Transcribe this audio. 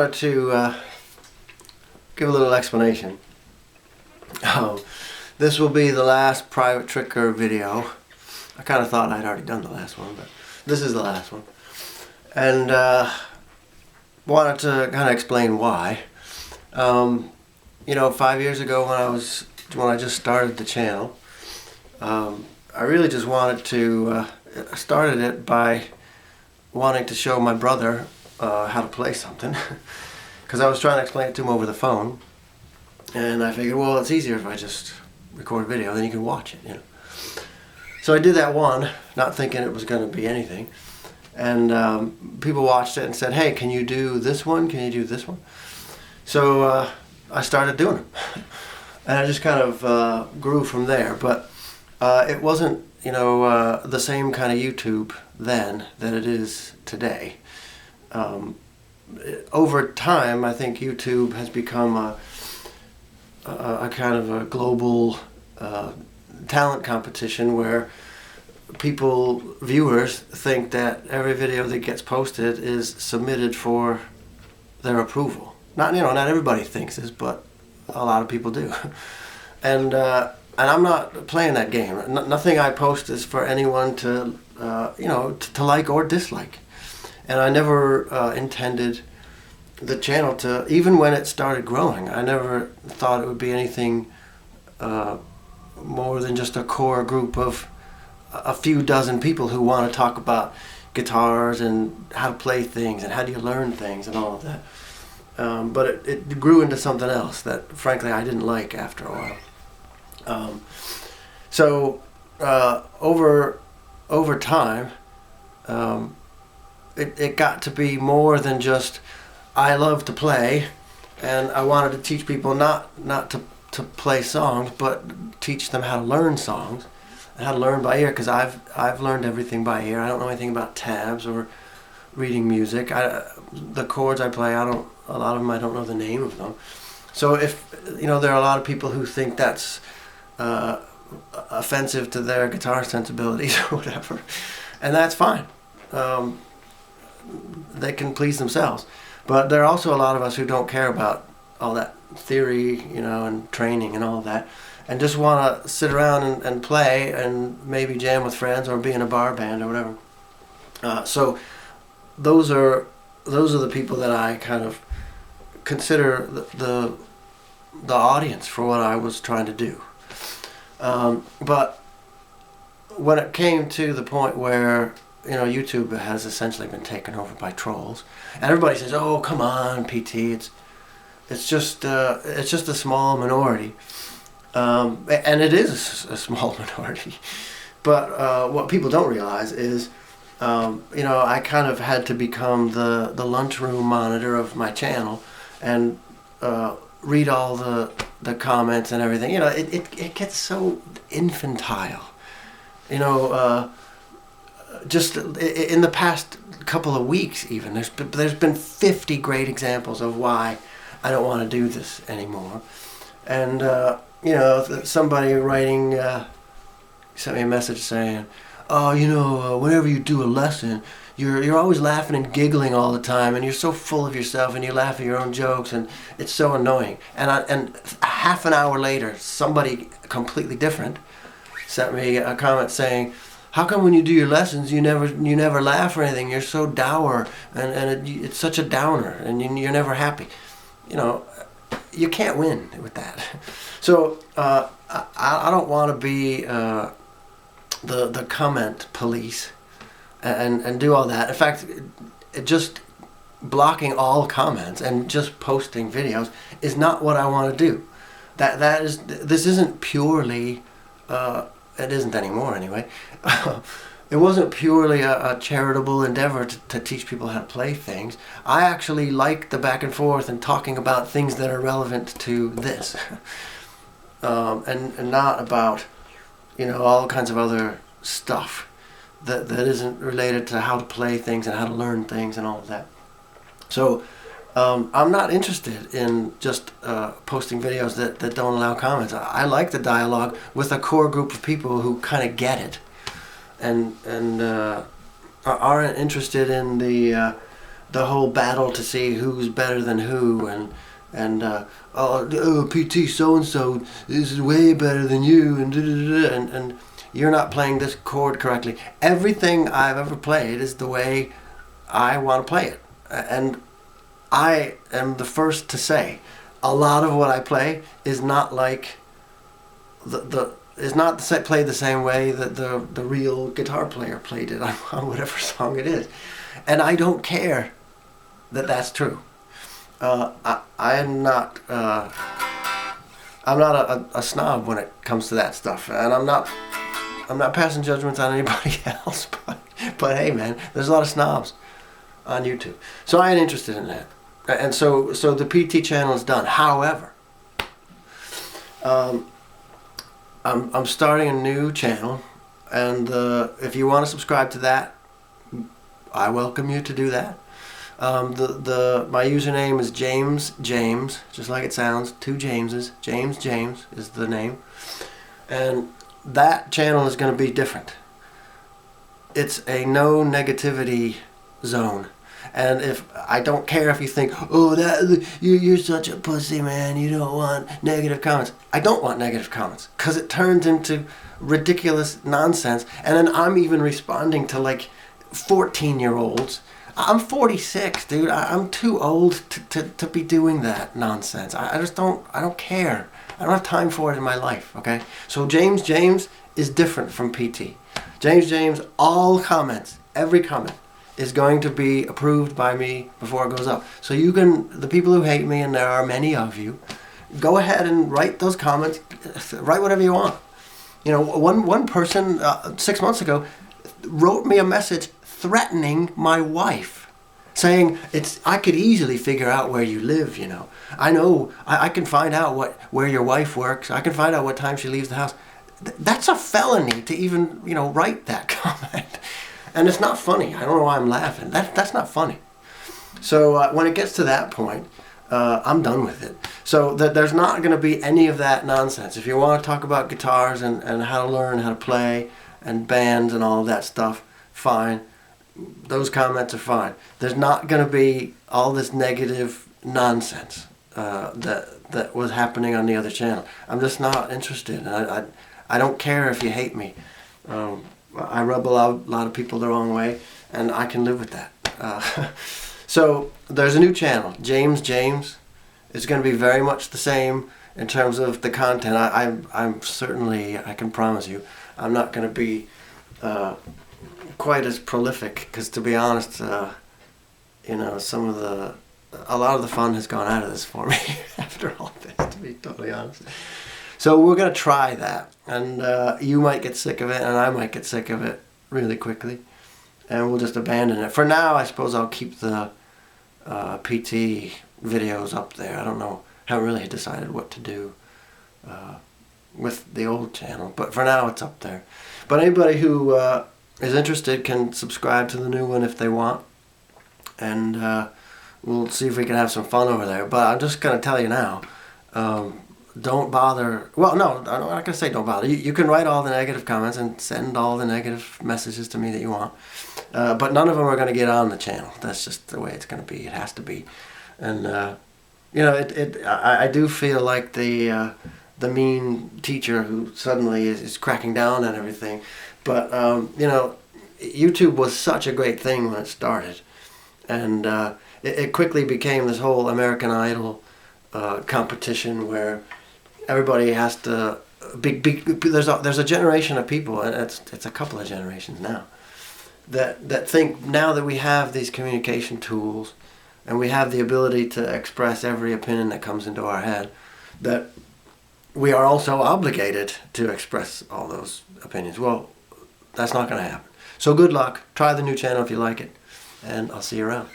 wanted to give a little explanation. This will be the last Privettricker video. I kind of thought I'd already done the last one, but this is the last one. And wanted to kind of explain why. You know, 5 years ago when I just started the channel, I really just wanted to started it by wanting to show my brother how to play something, because I was trying to explain it to him over the phone, and I figured, well, it's easier if I just record a video, then you can watch it, you know. So I did that one, not thinking it was going to be anything, and people watched it and said, hey, can you do this one? Can you do this one? So I started doing them, and I just kind of grew from there. But it wasn't, you know, the same kind of YouTube then that it is today. Over time, I think YouTube has become a kind of a global talent competition where viewers think that every video that gets posted is submitted for their approval. Not everybody thinks this, but a lot of people do. And I'm not playing that game. Nothing I post is for anyone to, to like or dislike. And I never intended the channel to, even when it started growing, I never thought it would be anything more than just a core group of a few dozen people who want to talk about guitars and how to play things and how do you learn things and all of that. But it grew into something else that, frankly, I didn't like after a while. So over time, it got to be more than just I love to play, and I wanted to teach people not to play songs, but teach them how to learn songs and how to learn by ear, because I've learned everything by ear. I don't know anything about tabs or reading music. The chords I play, a lot of them I don't know the name of them. So if, there are a lot of people who think that's offensive to their guitar sensibilities or whatever, and that's fine. They can please themselves. But there are also a lot of us who don't care about all that theory, and training and all of that, and just want to sit around and play and maybe jam with friends or be in a bar band or whatever. So those are the people that I kind of consider the audience for what I was trying to do. But when it came to the point where YouTube has essentially been taken over by trolls, and everybody says, "Oh, come on, PT, it's just a small minority," and it is a small minority. But what people don't realize is, I kind of had to become the lunchroom monitor of my channel and read all the comments and everything. It gets so infantile. Just in the past couple of weeks, even there's been 50 great examples of why I don't want to do this anymore. And somebody writing sent me a message saying, "Oh, whenever you do a lesson, you're always laughing and giggling all the time, and you're so full of yourself, and you laugh at your own jokes, and it's so annoying." And half an hour later, somebody completely different sent me a comment saying, "How come when you do your lessons you never laugh or anything? You're so dour, and it's such a downer, and you're never happy." You can't win with that. So I don't want to be the comment police and do all that. In fact, just blocking all comments and just posting videos is not what I want to do. This isn't purely. It isn't anymore anyway. It wasn't purely a charitable endeavor to teach people how to play things. I actually like the back and forth and talking about things that are relevant to this, and not about all kinds of other stuff that isn't related to how to play things and how to learn things and all of that. So I'm not interested in just posting videos that don't allow comments. I like the dialogue with a core group of people who kind of get it and aren't interested in the the whole battle to see who's better than who, and PT so and so is way better than you, and you're not playing this chord correctly. Everything I've ever played is the way I want to play it, and I am the first to say a lot of what I play is not like is not played the same way that the real guitar player played it on whatever song it is, and I don't care that that's true. I'm not a snob when it comes to that stuff, and I'm not passing judgments on anybody else. But hey, man, there's a lot of snobs on YouTube, so I ain't interested in that. And so the PT channel is done. However, I'm starting a new channel, and if you want to subscribe to that, I welcome you to do that. My username is James, just like it sounds, 2 Jameses. James is the name, and that channel is going to be different. It's a no negativity zone. And if I don't care if you think, oh, you're such a pussy, man, you don't want negative comments. I don't want negative comments, because it turns into ridiculous nonsense. And then I'm even responding to like 14-year-olds. I'm 46, dude. I'm too old to be doing that nonsense. I don't care. I don't have time for it in my life, okay? So James is different from PT. James, all comments, every comment, is going to be approved by me before it goes up. So you can, the people who hate me, and there are many of you, go ahead and write those comments, write whatever you want. You know, one person 6 months ago wrote me a message threatening my wife, saying, I could easily figure out where you live, you know. I know, I can find out where your wife works. I can find out what time she leaves the house. That's a felony to even, you know, write that comment. And it's not funny. I don't know why I'm laughing. That's not funny. So when it gets to that point, I'm done with it. So there's not going to be any of that nonsense. If you want to talk about guitars and how to learn how to play and bands and all of that stuff, fine. Those comments are fine. There's not going to be all this negative nonsense that was happening on the other channel. I'm just not interested. I don't care if you hate me. I rub a lot of people the wrong way, and I can live with that. So there's a new channel, James. It's going to be very much the same in terms of the content. I'm certainly, I can promise you, I'm not going to be quite as prolific, because to be honest, you know, a lot of the fun has gone out of this for me after all this, to be totally honest. So we're going to try that, and you might get sick of it, and I might get sick of it really quickly, and we'll just abandon it. For now, I suppose I'll keep the PT videos up there. I don't know, haven't really decided what to do with the old channel, but for now it's up there. But anybody who is interested can subscribe to the new one if they want, and we'll see if we can have some fun over there. But I'm just going to tell you now, don't bother. Well, no, I'm not going to say don't bother. You can write all the negative comments and send all the negative messages to me that you want. But none of them are going to get on the channel. That's just the way it's going to be. It has to be. And, you know, I do feel like the mean teacher who suddenly is cracking down on everything. But, you know, YouTube was such a great thing when it started. And it quickly became this whole American Idol competition where everybody has to there's a generation of people, and it's a couple of generations now, that think now that we have these communication tools and we have the ability to express every opinion that comes into our head, that we are also obligated to express all those opinions. Well, that's not going to happen. So good luck. Try the new channel if you like it, and I'll see you around.